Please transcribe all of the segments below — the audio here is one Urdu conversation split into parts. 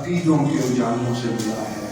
عقیدوں کے اجالوں سے ملا ہے،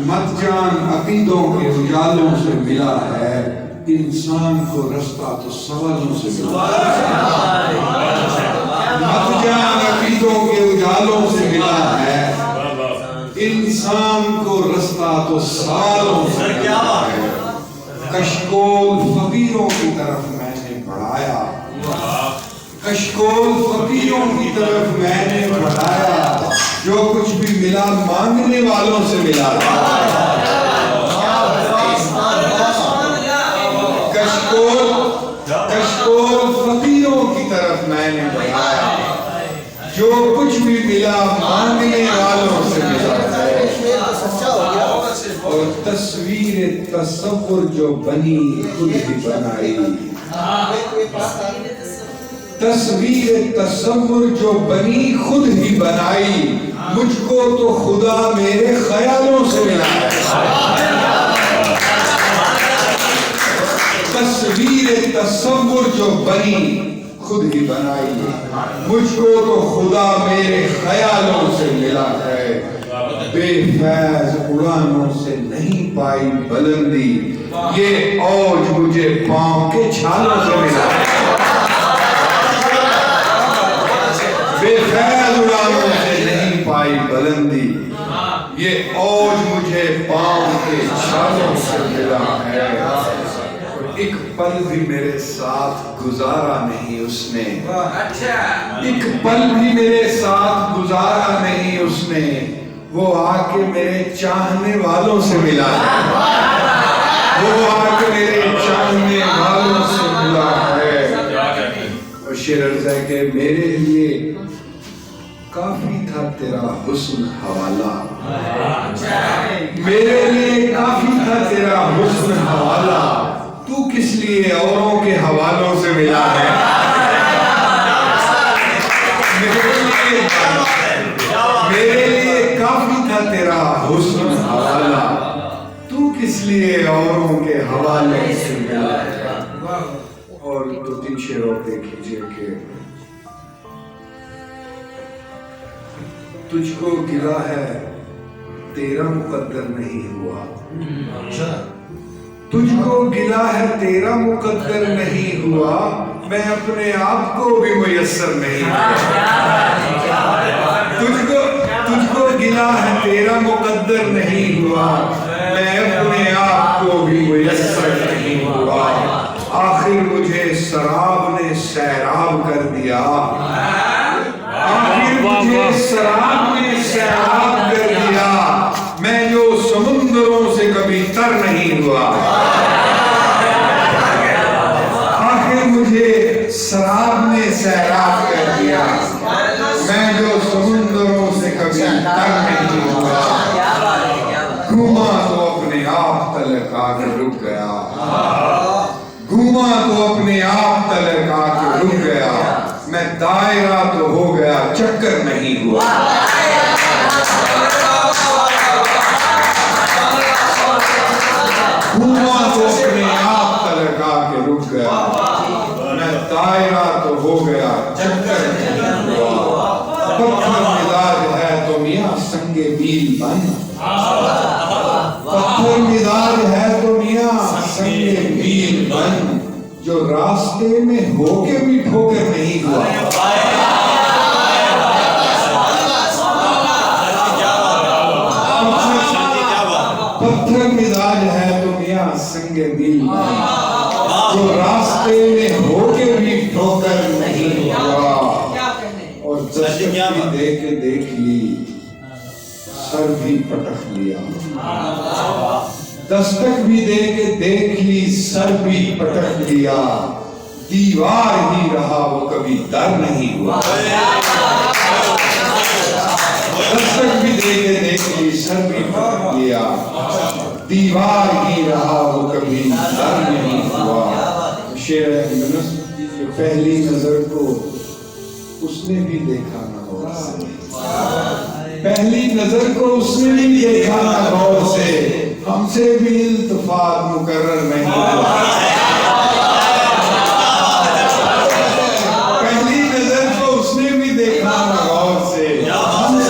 مت جان عقیدوں کے اجالوں سے ملا ہے، انسان کو رستہ تو سوالوں سے ملا ہے۔ مت جان عقیدوں کے اجالوں سے ملا ہے، انسان کو رستہ تو سوالوں سے ملا ہے۔ کشکول فقیروں کی طرف میں نے بڑھایا، کشکول فقیروں کی طرف میں نے بڑھایا، جو کچھ بھی ملا مانگنے والوں سے ملا۔ کشکول فقیروں کی طرف میں نے بڑھایا، جو کچھ بھی ملا مانگنے والوں سے ملا۔ اور تصویر تصور جو بنی خود ہی بنائی، تصویر تصور جو بنی خود ہی بنائی، مجھ کو تو خدا میرے خیالوں سے ملا ہے۔ تصویر تصور جو بنی خود ہی بنائی، مجھ کو تو خدا میرے خیالوں سے ملا ہے۔ بے فیض اڑانوں سے نہیں پائی بلندی، یہ اوج مجھے پاؤں کے چھالوں سے ملا ہے۔ بے فیض اڑانوں سے نہیں پائی بلندی، یہ اوج مجھے پاؤں کے چھالوں سے ملا ہے۔ ایک پل بھی میرے ساتھ گزارا نہیں اس نے، ایک پل بھی میرے ساتھ گزارا نہیں اس نے، وہ آ کے میرے چاہنے والوں سے ملا ہے، وہ آ کے میرے چاہنے والوں سے ملا ہے۔ اور شعر عرض ہے کہ میرے لیے کافی تھا تیرا حسن حوالہ، میرے لیے کافی تھا تیرا حسن حوالہ، تو کس لیے اوروں کے حوالوں سے ملا ہے۔ میرے لیے کافی تھا تیرا حسن حوالہ، تو کس لیے اوروں کے حوالے سے ملا ہے۔ اور دو تین شعر اور دیکھ لیجئے کہ تجھ کو گلا ہے تیرا مقدر نہیں ہوا، تجھ کو گلا ہے تیرا مقدر نہیں ہوا، میں اپنے آپ کو بھی میسر نہیں ہوا۔ تجھ کو گلا ہے تیرا مقدر نہیں ہوا، میں اپنے آپ کو بھی میسر نہیں ہوا۔ آخر مجھے سراب نے سیراب کر دیا، آخر مجھے سراب نے سیراب کر دیا، میں جو سمندروں سے کبھی تر نہیں ہوا۔ آخر مجھے سراب نے سیراب کر دیا، میں جو سمندروں سے کبھی تر نہیں ہوا۔ گھوما تو اپنے آپ تلک آ کے رک گیا، گھوما تو اپنے آپ تلک آ کے رک گیا، میں دائرہ تو ہو گیا چکر نہیں ہوا۔ گھوما تو اپنے آپ تلک آ کے رک گیا، میں دائرہ تو ہو گیا چکر نہیں ہوا۔ پتھر مزاج ہے تو میاں سنگ میل بن، پتھر مزاج ہے تو میاں سنگ میل بن، جو راستے میں ہو کے بھی ٹھوکر نہیں ہوا۔ پتھر مزاج ہے تو میاں سنگ میل بن، جو راستے میں ہو کے بھی ٹھوکر نہیں ہوا۔ اور دستک بھی دے کے دیکھ لی، سر بھی پٹخ لیا، دستک بھی دے کے دیکھ لی، سر بھی پٹخ لیا، دیوار ہی رہا وہ کبھی در نہیں ہوا۔ دستک بھی دے کے دیکھ لی، سر بھی پٹخ لیا، دیوار ہی رہا وہ کبھی در نہیں ہوا۔ شعر ہے یونس، پہلی نظر کو اس نے بھی دیکھا نہ غور سے، پہلی نظر کو اس نے بھی دیکھا نہ غور سے، ہم سے بھی التفات مقرر نہیں ہوا۔ پہلی نظر کو اس نے بھی دیکھا نہ غور سے، ہم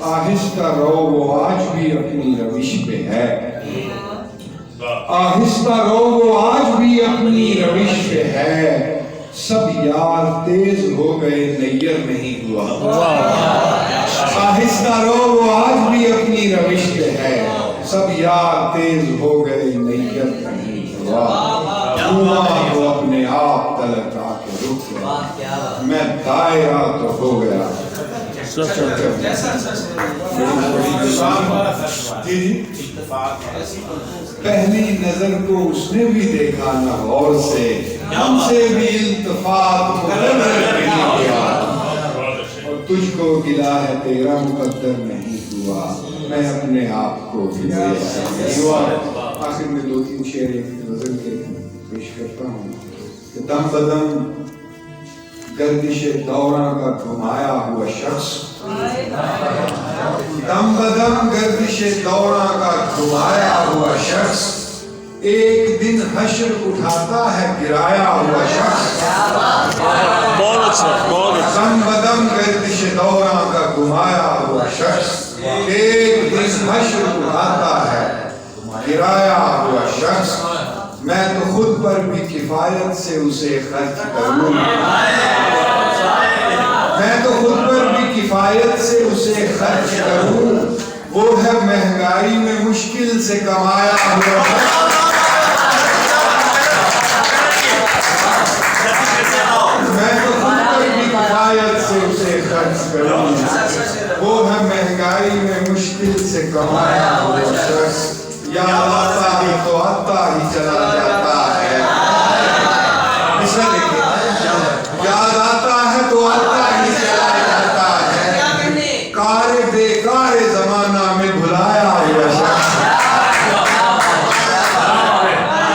آہستہ رو وہ آج بھی اپنی روش پہ ہے، آہستہ رو وہ آج بھی اپنی روش پہ ہے، سب یار تیز ہو گئے نیر نہیں ہوا۔ آہستہ رو وہ آج بھی اپنی روش پہ ہے، سب یار تیز ہو گئے نیر نہیں ہوا۔ دھواں وہ اپنے آپ تلک آ کے رک گیا، میں دائرہ تو ہو گیا۔ پہلی نظر کو اس نے بھی دیکھا نہ غور سے، ہم سے بھی التفات مقرر نہیں کیا، اور تجھ کو گلا ہے تیرا مقدر نہیں ہوا، میں اپنے آپ کو گلا ہوا۔ آخر میں دو تین شعر ایک نظر کے پیش کرتا ہوں کہ دم بدم گردش دوراں کا گھمایا ہوا شخص، دم بدم گردش دوراں کا گھمایا ہوا شخص، ایک دن حشر اٹھاتا ہے گرایا ہوا شخص۔ دم بدم گردش دوراں کا گھمایا ہوا شخص، ایک دن حشر اٹھاتا ہے گرایا ہوا شخص، میں تو خود پر بھی کفایت سے اسے خرچ کروں، میں تو خود پر بھی کفایت سے اسے خرچ کروں، وہ ہے مہنگائی میں مشکل سے کمایا ہوا شخص، میں تو خود پر بھی کفایت سے اسے خرچ کروں، وہ ہے مہنگائی میں مشکل سے کمایا ہوا شخص، یاد آتا ہے تو آتا ہی چلا جاتا ہے۔ اسے دیکھیں، یاد آتا ہے تو آتا ہی چلا جاتا ہے، کار بیکار زمانہ میں بھلایا ہوا شخص،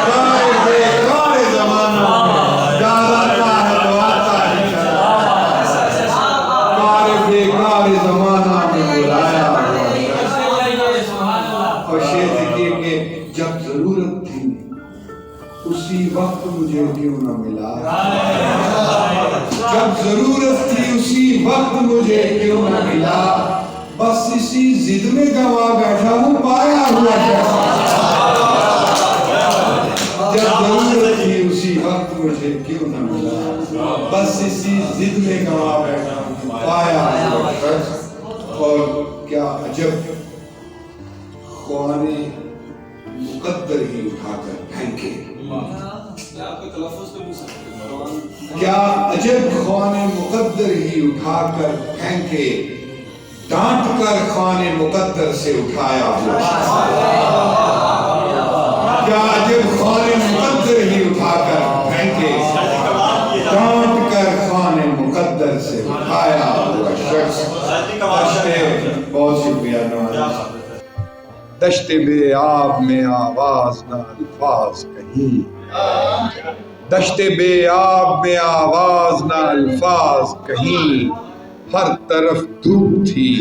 کار بیکار زمانہ میں یاد آتا ہے تو آتا ہی چلا جاتا ہے، کار بیکار زمانہ میں بھلایا ہوا شخص۔ اور شعر دیکھیے کہ جب ضرورت تھی اسی وقت مجھے کیوں نہ ملا، جب ضرورت تھی اسی وقت مجھے کیوں نہ ملا، بس اسی ضد میں گوا بیٹھا ہوں پایا ہوا شخص، جب ضرورت تھی اسی وقت مجھے کیوں نہ ملا، بس اسی ضد میں گوا بیٹھا ہوں پایا ہوا شخص۔ اور کیا عجب خوان مقدر ہی اٹھا کر پھینکے، کیا عجب خوان مقدر ہی اٹھا کر پھینکے، ڈانٹ کر خوان مقدر سے اٹھایا ہوا شخص، کیا عجب خوان مقدر ہی اٹھا کر پھینکے، ڈانٹ کر خوان مقدر سے اٹھایا ہوا شخص۔ بہت شکریہ نواز۔ دشت بے آب میں آواز نہ الفاظ کہیں، دشت بے آب میں آواز نہ الفاظ کہیں، ہر طرف دھوپ تھی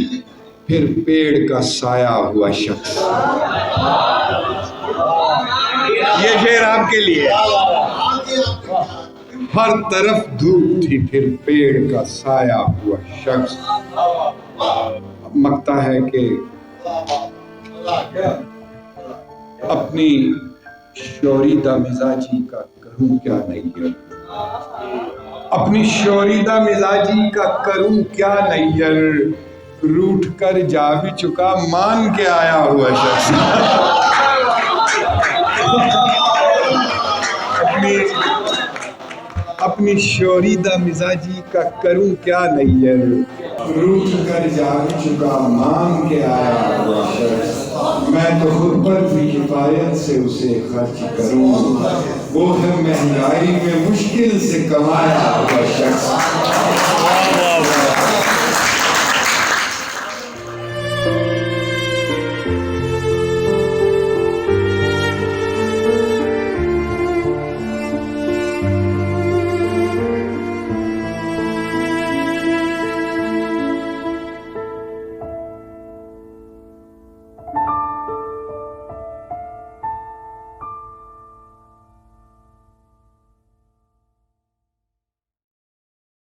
پھر پیڑ کا سایہ ہوا شخص۔ یہ شعر آپ کے لیے، ہر طرف دھوپ تھی پھر پیڑ کا سایہ ہوا شخص۔ مکتا ہے کہ اپنی شوریدہ مزاجی کا کروں کیا نیر، اپنی شوریدہ مزاجی کا کروں کیا نیر، روٹ کر جا بھی چکا مان کے آیا ہوا شخص۔ اپنی شوریدہ مزاجی کا کروں کیا نیر، روٹ کر جا بھی چکا مان کے آیا ہوا شخص، میں تو خود پر بھی کفایت سے اسے خرچ کروں، وہ ہے مہنگائی میں مشکل سے کمایا ہوا شخص۔